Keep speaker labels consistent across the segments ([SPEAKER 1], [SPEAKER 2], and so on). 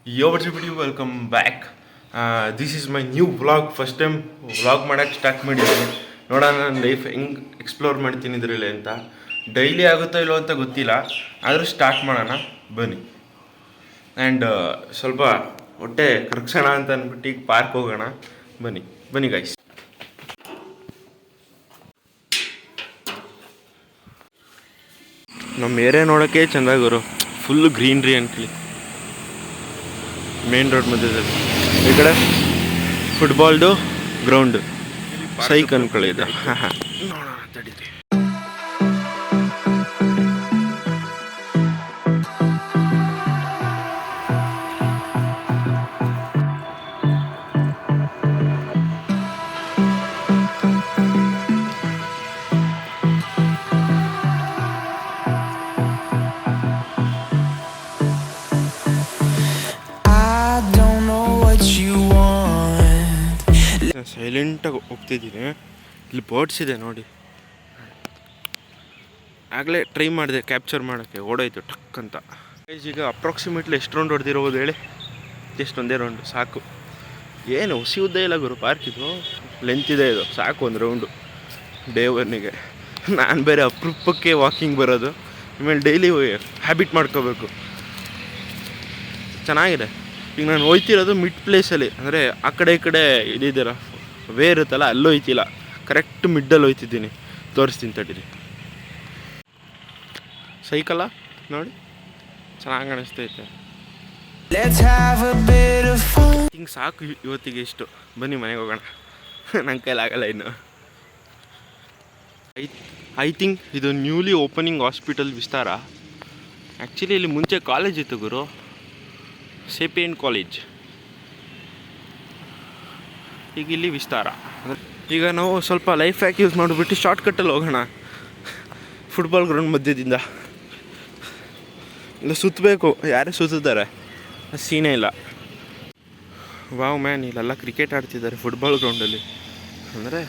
[SPEAKER 1] Yo, what's up, everybody? Welcome back. This is my new vlog. First time vlog ಮಾಡೋಕ್ಕೆ start ಮಾಡಿದ್ದೀನಿ. ನೋಡೋಣ ನನ್ನ life ಹೆಂಗೆ explore ಮಾಡ್ತೀನಿ ಇದರಲ್ಲಿ ಅಂತ. ಡೈಲಿ ಆಗುತ್ತೋ ಇಲ್ಲೋ ಅಂತ ಗೊತ್ತಿಲ್ಲ, ಆದರೂ ಸ್ಟಾರ್ಟ್ ಮಾಡೋಣ ಬನ್ನಿ. ಆ್ಯಂಡ್ ಸ್ವಲ್ಪ ಹೊಟ್ಟೆ ಕರ್ಗ್ಸೋಣ ಅಂತ ಅಂದ್ಬಿಟ್ಟು ಈಗ ಪಾರ್ಕ್ ಹೋಗೋಣ. ಬನ್ನಿ ಬನ್ನಿ ಗೈಸ್. ನಮ್ಮ ಏರಿಯಾ ನೋಡೋಕ್ಕೆ ಚೆಂದಾಗಿರು, ಫುಲ್ ಗ್ರೀನ್ರಿ ಅಂತೇಳಿ. ಮೇನ್ ರೋಡ್ ಮಧ್ಯದಲ್ಲಿ ಈ ಕಡೆ ಫುಟ್ಬಾಲ್ದು ಗ್ರೌಂಡ್ ಸೈಕ್ ಅನ್ಕೊಳ್ಳಿದ್ದ. ನೋಡೋಣ ತಡೀರಿ. ಸೈಲೆಂಟಾಗಿ ಹೋಗ್ತಿದ್ದೀನಿ. ಇಲ್ಲಿ ಬರ್ಡ್ಸ್ ಇದೆ ನೋಡಿ. ಆಗಲೇ ಟ್ರೈ ಮಾಡಿದೆ ಕ್ಯಾಪ್ಚರ್ ಮಾಡೋಕ್ಕೆ, ಓಡೋಯ್ತು ಟಕ್ ಅಂತ. ಈಗ ಅಪ್ರಾಕ್ಸಿಮೇಟ್ಲಿ ಎಷ್ಟು ರೌಂಡ್ ಹೊಡೆದಿರ್ಬೋದು ಹೇಳಿ? ಜಸ್ಟ್ ಒಂದೇ ರೌಂಡು ಸಾಕು. ಏನು ಹುಸಿ ಉದ್ದ ಇಲ್ಲ ಗುರು, ಪಾರ್ಕ್ ಇದು ಲೆಂತ್ ಇದೆ, ಇದು ಸಾಕು ಒಂದು ರೌಂಡು ಡೇ ಒನ್ನಿಗೆ. ನಾನು ಬೇರೆ ಅಪರೂಪಕ್ಕೆ ವಾಕಿಂಗ್ ಬರೋದು, ಆಮೇಲೆ ಡೈಲಿ ಹ್ಯಾಬಿಟ್ ಮಾಡ್ಕೋಬೇಕು. ಚೆನ್ನಾಗಿದೆ. ಈಗ ನಾನು ಹೋಯ್ತಿರೋದು ಮಿಡ್ ಪ್ಲೇಸಲ್ಲಿ, ಅಂದರೆ ಆ ಕಡೆ ಈ ಕಡೆ ಇದಿದ್ದೀರ ವೇ ಇರುತ್ತಲ್ಲ, ಅಲ್ಲೂ ಹೋಯ್ತಿಲ್ಲ, ಕರೆಕ್ಟ್ ಮಿಡ್ಡಲ್ಲಿ ಹೋಯ್ತಿದ್ದೀನಿ. ತೋರಿಸ್ತೀನಿ ತಡೀರಿ. ಸೈಕಲ್ಲ ನೋಡಿ, ಚೆನ್ನಾಗಿ ಕಾಣಿಸ್ತೈತೆ. ಹಿಂಗೆ ಸಾಕು ಇವತ್ತಿಗೆ ಇಷ್ಟು. ಬನ್ನಿ ಮನೆಗೆ ಹೋಗೋಣ. ನನ್ನ ಕೈಲಾಗಲ್ಲ ಇನ್ನು. ಐ ಥಿಂಕ್ ಇದು ನ್ಯೂಲಿ ಓಪನಿಂಗ್ ಹಾಸ್ಪಿಟಲ್ ವಿಸ್ತಾರ. ಆ್ಯಕ್ಚುಲಿ ಇಲ್ಲಿ ಮುಂಚೆ ಕಾಲೇಜ್ ಇತ್ತು ಗುರು, ಸೇಪಿಯನ್ ಕಾಲೇಜ್. ಈಗ ಇಲ್ಲಿ ವಿಸ್ತಾರ. ಈಗ ನಾವು ಸ್ವಲ್ಪ ಲೈಫ್ ಹ್ಯಾಕ್ ಯೂಸ್ ಮಾಡಿಬಿಟ್ಟು ಶಾರ್ಟ್ಕಟ್ಟಲ್ಲಿ ಹೋಗೋಣ. ಫುಟ್ಬಾಲ್ ಗ್ರೌಂಡ್ ಮಧ್ಯದಿಂದ ಇಲ್ಲ ಸುತ್ತಬೇಕು, ಯಾರೇ ಸುತ್ತಿದ್ದಾರೆ, ಸೀನೇ ಇಲ್ಲ. ವಾವ್ ಮ್ಯಾನ್, ಇಲ್ಲೆಲ್ಲ ಕ್ರಿಕೆಟ್ ಆಡ್ತಿದ್ದಾರೆ ಫುಟ್ಬಾಲ್ ಗ್ರೌಂಡಲ್ಲಿ. ಅಂದರೆ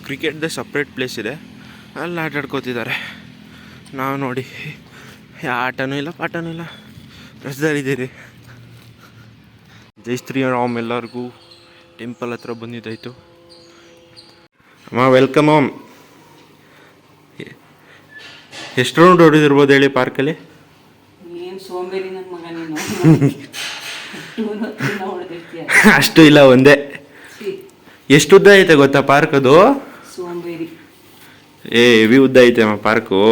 [SPEAKER 1] ಕ್ರಿಕೆಟ್ದೇ ಸಪ್ರೇಟ್ ಪ್ಲೇಸ್ ಇದೆ, ಅಲ್ಲಿ ಆಟ ಆಡ್ಕೋತಿದ್ದಾರೆ. ನಾವು ನೋಡಿ ಯಾವ ಆಟನೂ ಇಲ್ಲ ಪಾಠನೂ ಇಲ್ಲ, ರಸ್ದಲ್ಲಿದ್ದೀರಿ. ಜೈ ಶ್ರೀರಾಮ್ ಎಲ್ಲರಿಗೂ. ಟೆಂಪಲ್ ಹತ್ರ ಬಂದಿದ್ದಾಯಿತು. ಅಮ್ಮ ವೆಲ್ಕಮ್ ಹೋಮ್. ಎಷ್ಟು ರೌಂಡ್ ಹೊಡೆದಿರ್ಬೋದು ಹೇಳಿ ಪಾರ್ಕಲ್ಲಿ? ಅಷ್ಟು ಇಲ್ಲ, ಒಂದೇ. ಎಷ್ಟು ಉದ್ದ ಐತೆ ಗೊತ್ತಾ ಪಾರ್ಕ್ ಅದು? ಹೆವಿ ಉದ್ದ ಐತೆ ಅಮ್ಮ ಪಾರ್ಕು.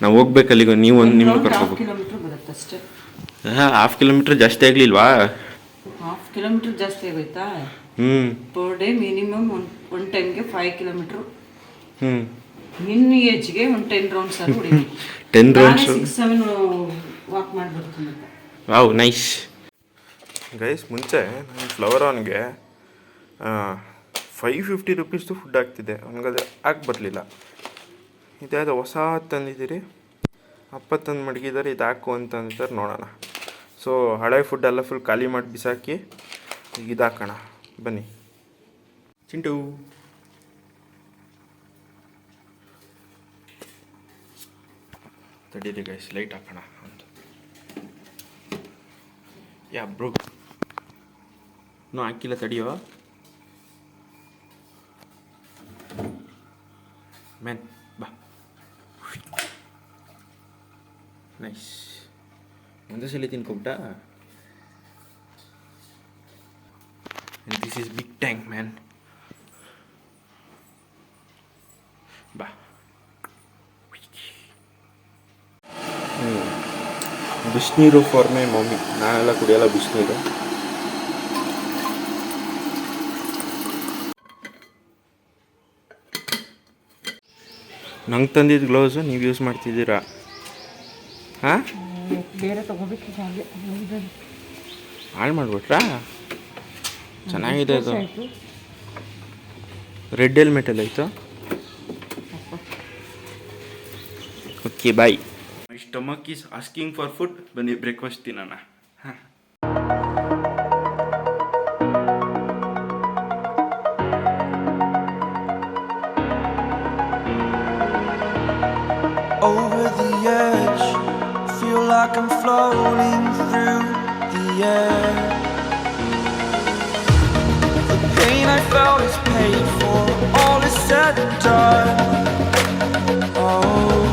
[SPEAKER 1] ನಾವು ಹೋಗ್ಬೇಕಲ್ಲಿಗ, ನೀವು ಒಂದು ನಿಮ್ಗೆ ಕರ್ಕೋಬೇಕು. ಹಾಫ್ ಕಿಲೋಮೀಟ್ರ್ ಜಾಸ್ತಿ ಆಗಲಿಲ್ವಾ?
[SPEAKER 2] ಹಾಫ್ ಕಿಲೋಮೀಟರ್ ಜಾಸ್ತಿ ಆಗೋಯ್ತಾ? ಪರ್ ಡೇ ಮಿನಿಮಮ್ ಒನ್ ಟೈಮ್ಗೆ 5 ಕಿಲೋಮೀಟ್ರು. ನಿನ್ನ ಏಜ್ಗೆ ಒಂದು 10 ರೌಂಡ್ಸ್ ಆದ್ರೂ ಹೊಡಿಬೇಕು.
[SPEAKER 1] 10 ರೌಂಡ್ಸ್
[SPEAKER 2] 6-7 ವಾಕ್ ಮಾಡ್ಬಿಡ್ತೀನಿ.
[SPEAKER 1] Wow nice guys. ಮುಂಚೆ ನನ್ನ ಫ್ಲವರ್ ಅವನಿಗೆ 550 ರುಪೀಸ್ದು ಫುಡ್ ಆಗ್ತಿದೆ, ಅವನಿಗದು ಹಾಕಿ ಬರಲಿಲ್ಲ. ಇದಾದ ಹೊಸ ತಂದಿದ್ದೀರಿ, ಅಪ್ಪ ತಂದು ಮಡಗಿದ್ದಾರೆ, ಇದು ಹಾಕು ಅಂತ ಅಂತಾರೆ. ನೋಡೋಣ. ಸೊ ಹಳೆ ಫುಡ್ ಎಲ್ಲ ಫುಲ್ ಖಾಲಿ ಮಾಡಿ ಬಿಸಾಕಿ ಈಗ ಇದು ಹಾಕೋಣ. ಬನ್ನಿ ಚಿಂಟು. ತಡೀರಿ ಗೈಸ್, ಲೈಟ್ ಹಾಕೋಣ ಅಂತ. ಯಾ ಬ್ರೋ, ಇನ್ನೂ ಹಾಕಿಲ್ಲ, ತಡಿಯೋ ಮ್ಯಾನ್. ಬಾ, ನೈಸ್. ಒಂದೇ ಸಲ ತಿನ್ಕೊಬಿಟ್ಟ. And this is big tank man. ಬಾ. ಬಿಸಿನೀರು ಫಾರ್ ಮೈ ಮಮ್ಮಿ. ನಾನೆಲ್ಲ ಕುಡಿಯಲ್ಲ ಬಿಸಿನೀರು. ನಂಗೆ ತಂದಿದ್ದು ಗ್ಲೌಸು ನೀವು ಯೂಸ್ ಮಾಡ್ತಿದ್ದೀರಾ? ಹಾಂ,
[SPEAKER 2] ಬೇರೆ ತಗೋಬೇಕು.
[SPEAKER 1] ಹಾಳು ಮಾಡಿಬಿಟ್ರಾ? ಚೆನ್ನಾಗಿದೆ ಅದು. ರೆಡ್ ಹೆಲ್ಮೆಟ್ ಎಲ್ಲ ಆಯಿತು. Okay bye. My stomach is asking for food. ಬನ್ನಿ ಬ್ರೇಕ್ಫಾಸ್ಟ್ ತಿನ್ನೋಣ. ಹಾಂ,
[SPEAKER 3] over the edge, feel like I'm floating through the air. The pain I felt is paid for, all is said and done. Oh,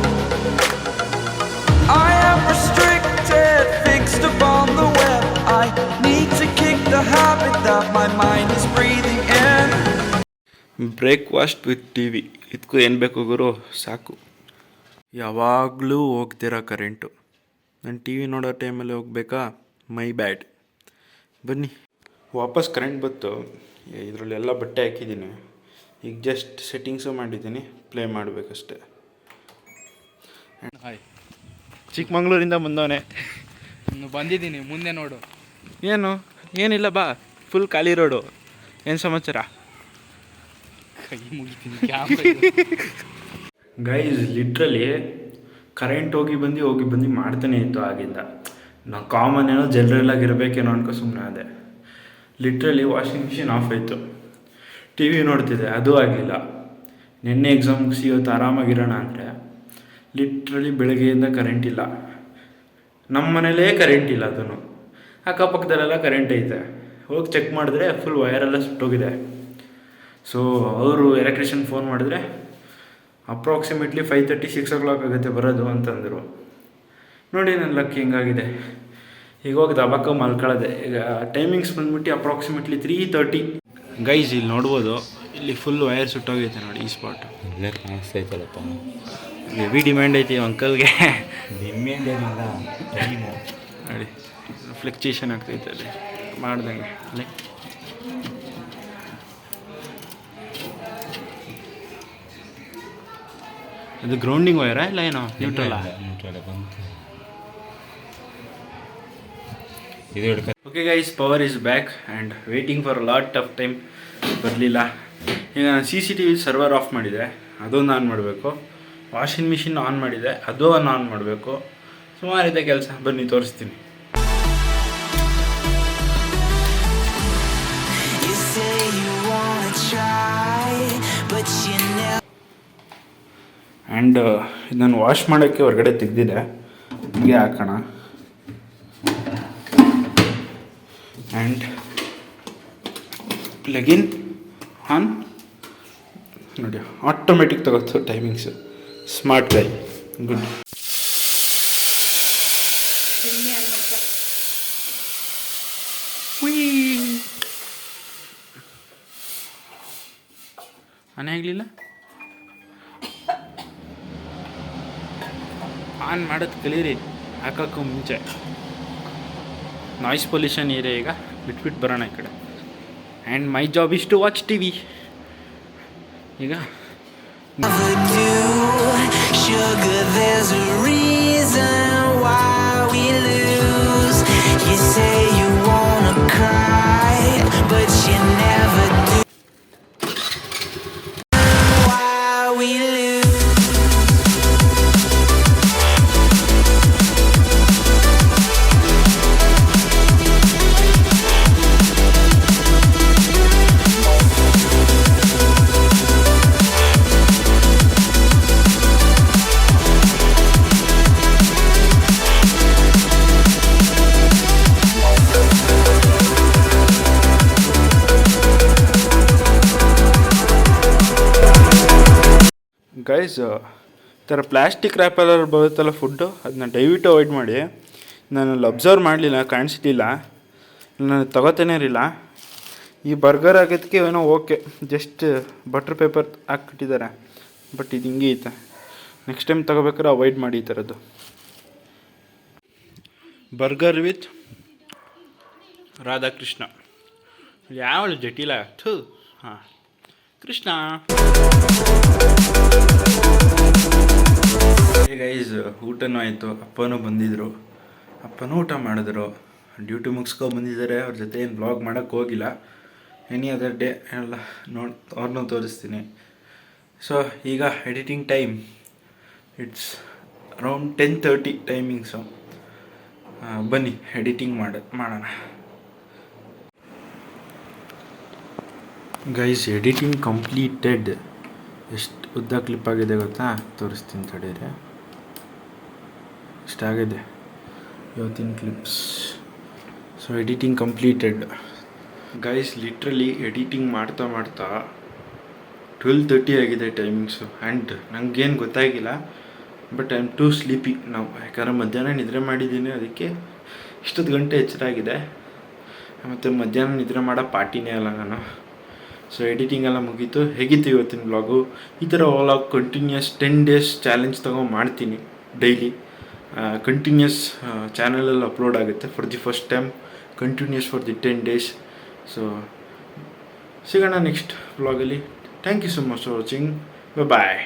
[SPEAKER 3] I am restricted, fixed upon the web. I need to kick the habit that my mind is breathing in.
[SPEAKER 1] Breakfast with TV, ಇದಕ್ಕೂ ಏನು ಬೇಕು ಗುರು, ಸಾಕು. ಯಾವಾಗಲೂ ಹೋಗ್ತಿರೋ current. ನಾನು TV ನೋಡೋ ಟೈಮಲ್ಲಿ ಹೋಗ್ಬೇಕಾ? ಮೈ ಬ್ಯಾಡ್. ಬನ್ನಿ, ವಾಪಸ್ ಕರೆಂಟ್ ಬಂತು. ಇದರಲ್ಲೆಲ್ಲ ಬಟ್ಟೆ ಹಾಕಿದ್ದೀನಿ. ಈಗ ಜಸ್ಟ್ ಸೆಟ್ಟಿಂಗ್ಸು ಮಾಡಿದ್ದೀನಿ, ಪ್ಲೇ ಮಾಡಬೇಕಷ್ಟೆ.
[SPEAKER 4] ಹಾಯ್,
[SPEAKER 1] ಚಿಕ್ಕಮಂಗ್ಳೂರಿಂದ ಬಂದವನೇ.
[SPEAKER 4] ಬಂದಿದ್ದೀನಿ, ಮುಂದೆ ನೋಡು.
[SPEAKER 1] ಏನಿಲ್ಲ ಬಾ, ಫುಲ್ ಖಾಲಿ ರೋಡು. ಏನು ಸಮಾಚಾರ?
[SPEAKER 4] ಕೈ ಮುಗಿತೀನಿ.
[SPEAKER 1] ಗೈಸ್, ಲಿಟ್ರಲಿ ಕರೆಂಟ್ ಹೋಗಿ ಬಂದು ಮಾಡ್ತಾನೆ ಇತ್ತು ಆಗಿಂದ. ನಾವು ಕಾಮನ್ ಏನೋ ಜನರಲ್ಲಾಗಿ ಇರಬೇಕೇನೋ ಅನ್ಕೋ ಸುಮ್ಮನೆ ಅದೇ. ಲಿಟ್ರಲಿ ವಾಷಿಂಗ್ ಮಿಷಿನ್ ಆಫ್ ಆಯಿತು. ಟಿ ವಿ ನೋಡ್ತಿದ್ದೆ, ಅದು ಆಗಲಿಲ್ಲ. ನಿನ್ನೆ ಎಕ್ಸಾಮ್ ಮುಗಿಸಿ ಇವತ್ತು ಆರಾಮಾಗಿರೋಣ ಅಂದರೆ ಲಿಟ್ರಲಿ ಬೆಳಗ್ಗೆಯಿಂದ ಕರೆಂಟ್ ಇಲ್ಲ. ನಮ್ಮ ಮನೇಲೇ ಕರೆಂಟ್ ಇಲ್ಲ. ಅದನ್ನು ಅಕ್ಕಪಕ್ಕದಲ್ಲೆಲ್ಲ ಕರೆಂಟ್ ಐತೆ. ಹೋಗಿ ಚೆಕ್ ಮಾಡಿದ್ರೆ ಫುಲ್ ವಯರೆಲ್ಲ ಸುಟ್ಟೋಗಿದೆ. ಸೊ ಅವರು ಎಲೆಕ್ಟ್ರಿಷಿಯನ್ ಫೋನ್ ಮಾಡಿದ್ರೆ ಅಪ್ರಾಕ್ಸಿಮೇಟ್ಲಿ 5:30 6 o'clock ಆಗುತ್ತೆ ಬರೋದು ಅಂತಂದರು. ನೋಡಿ ನನ್ನ ಲಕ್ ಹಿಂಗಾಗಿದೆ. ಈಗ ಹೋಗಿ ದಬಾಕ ಮಲ್ಕೊಳ್ಳೋದೆ. ಈಗ ಟೈಮಿಂಗ್ಸ್ ಬಂದ್ಬಿಟ್ಟು ಅಪ್ರಾಕ್ಸಿಮೇಟ್ಲಿ 3:30. ಗೈಸ್, ಇಲ್ಲಿ ನೋಡ್ಬೋದು, ಇಲ್ಲಿ ಫುಲ್ ವೈರ್ ಸುಟ್ಟೋಗೈತೆ ನೋಡಿ. ಈ ಸ್ಪಾಟ್
[SPEAKER 5] ಇಲ್ಲೇ ಕಾಣಿಸ್ತೈತಲ್ಲಪ್ಪ.
[SPEAKER 1] ಹೆವಿ ಡಿಮ್ಯಾಂಡ್ ಐತಿ ಅಂಕಲ್ಗೆ.
[SPEAKER 5] ಡಿಮ್ಯಾಂಡ್ ಏನಿಲ್ಲ, ಟೈಮು
[SPEAKER 1] ನೋಡಿ ಫ್ಲಕ್ಚುಯೇಷನ್ ಆಗ್ತೈತೆ ಅಲ್ಲಿ ಮಾಡ್ದಂಗೆ. ಅಲ್ಲಿ ಅದು ಗ್ರೌಂಡಿಂಗ್ ವೈರಾ ಇಲ್ಲ ಏನೋ ನ್ಯೂಟ್ರಲ್ಲ?
[SPEAKER 5] ನ್ಯೂಟ್ರಲ್ ಬಂತು. ಇದು ಹಿಡ್ಕ.
[SPEAKER 1] Okay guys, power is back and waiting for lot of time. ಬರಲಿಲ್ಲ. ಈಗ ನಾನು CCTV ಸರ್ವರ್ ಆಫ್ ಮಾಡಿದೆ, ಅದೊಂದು ಆನ್ ಮಾಡಬೇಕು. ವಾಷಿಂಗ್ ಮಿಷಿನ್ ಆನ್ ಮಾಡಿದೆ, ಅದು ಆನ್ ಮಾಡಬೇಕು. ಸುಮಾರಿದೆ ಕೆಲಸ. ಬನ್ನಿ ತೋರಿಸ್ತೀನಿ. ಆ್ಯಂಡ್ ಇದನ್ನು ವಾಶ್ ಮಾಡೋಕ್ಕೆ ಹೊರಗಡೆ ತೆಗೆದಿದೆ. ಹೀಗೆ ಹಾಕೋಣ. ಆ್ಯಂಡ್ ಪ್ಲಗಿನ್ ಆನ್ ನೋಡಿ, ಆಟೋಮೆಟಿಕ್ ತಗೋತು ಟೈಮಿಂಗ್ಸು. Smart guy, good. ಆನೆ ಆಗಲಿಲ್ಲ. ಆನ್ ಮಾಡೋದು ಕಲೀರಿ ಹಾಕೋಕ್ಕೂ ಮುಂಚೆ. Noise pollution area. ಈಗ ಬಿಟ್ಬಿಟ್ಟು ಬರೋಣ ಈ ಕಡೆ. And my job is to watch TV. ಈಗ
[SPEAKER 3] Sugar, there's a reason why we lose. You say you wanna cry, but you never do. Why we lose.
[SPEAKER 1] Guys, ಈ ಥರ plastic ರ್ಯಾಪೆಲ್ಲ ಬರುತ್ತಲ್ಲ food, ಅದನ್ನ ದಯವಿಟ್ಟು ಅವಾಯ್ಡ್ ಮಾಡಿ. ನಾನು ಅಲ್ಲಿ observe ಮಾಡಲಿಲ್ಲ, ಕಾಣಿಸ್ಲಿಲ್ಲ, ನಾನು ತಗೋತಾನೇ ಇರಲಿಲ್ಲ. ಈ ಬರ್ಗರ್ ಆಗೋದಕ್ಕೆ ಏನೋ ಓಕೆ, ಜಸ್ಟ್ ಬಟರ್ ಪೇಪರ್ ಹಾಕ್ಬಿಟ್ಟಿದ್ದಾರೆ. ಬಟ್ ಇದು ಹಿಂಗೆ ಐತೆ. ನೆಕ್ಸ್ಟ್ ಟೈಮ್ ತಗೋಬೇಕಾದ್ರೆ ಅವಾಯ್ಡ್ ಮಾಡಿ ಈ ಥರದ್ದು. Burger with Radhakrishna. ಯಾವಳು ಜಟಿಲ ಥೂ. ಹಾಂ, ಕೃಷ್ಣ. ಗೈಸ್, ಊಟನೂ ಆಯಿತು. ಅಪ್ಪನೂ ಬಂದಿದ್ದರು. ಅಪ್ಪನೂ ಊಟ ಮಾಡಿದ್ರು. ಡ್ಯೂಟಿ ಮುಗಿಸ್ಕೊಂಡು ಬಂದಿದ್ದಾರೆ. ಅವ್ರ ಜೊತೆ ಏನು ಬ್ಲಾಗ್ ಮಾಡೋಕ್ಕೆ ಹೋಗಿಲ್ಲ. ಎನಿ ಅದರ್ ಡೇ ಎಲ್ಲ ಅವ್ರನ್ನೂ ತೋರಿಸ್ತೀನಿ. ಸೊ ಈಗ editing time it's around 10:30 timings. ಬನ್ನಿ ಎಡಿಟಿಂಗ್ ಮಾಡೋಣ. Guys, editing completed. ಎಷ್ಟು ಉದ್ದ ಕ್ಲಿಪ್ ಆಗಿದೆ ಗೊತ್ತಾ? ತೋರಿಸ್ತೀನಿ ತಡೀರಿ. ಇಷ್ಟಾಗಿದೆ ಇವತ್ತಿನ clips. So editing completed guys. Literally editing ಮಾಡ್ತಾ 12:30 ಆಗಿದೆ ಟೈಮಿಂಗ್ಸು. ಆ್ಯಂಡ್ ನನಗೇನು ಗೊತ್ತಾಗಿಲ್ಲ, but I am two sleepy ನಾವು. ಯಾಕಂದರೆ ಮಧ್ಯಾಹ್ನ ನಿದ್ರೆ ಮಾಡಿದ್ದೀನಿ, ಅದಕ್ಕೆ ಇಷ್ಟೊತ್ತು ಗಂಟೆ ಎಚ್ಚರ ಆಗಿದೆ. ಮತ್ತು ಮಧ್ಯಾಹ್ನ ನಿದ್ರೆ ಮಾಡೋ ಪಾರ್ಟಿನೇ ಅಲ್ಲ ನಾನು. ಸೊ ಎಡಿಟಿಂಗ್ ಎಲ್ಲ ಮುಗೀತು. ಹೇಗಿತ್ತು ಇವತ್ತಿನ ವ್ಲಾಗು? ಈ ಥರ ವ್ಲಾಗ್ ಕಂಟಿನ್ಯೂಸ್ 10 ಡೇಸ್ ಚಾಲೆಂಜ್ ತೊಗೊಂಡು ಮಾಡ್ತೀನಿ ಡೈಲಿ. ಕಂಟಿನ್ಯೂಸ್ ಚಾನಲಲ್ಲಿ ಅಪ್ಲೋಡ್ ಆಗುತ್ತೆ for the first time, continuous for the 10 days. So ಸಿಗೋಣ ನೆಕ್ಸ್ಟ್ ವ್ಲಾಗಲ್ಲಿ. Thank you so much for watching. Bye.